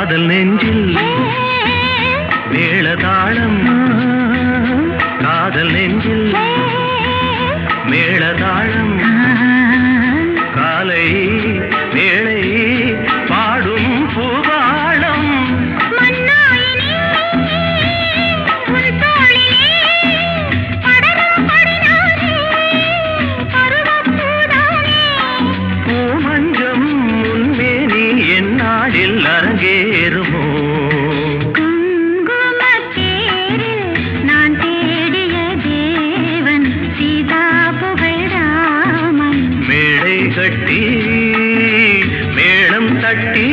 காதல் நெஞ்சில் மேளதாளம் காதல் நெஞ்சில் மேளதாளம் காலை வேளை பாடும் பூபாளம் பூமஞ்சம் முன்மேனி என்னாடில் அரங்கேறுமோ கட்டி மேளம் தட்டி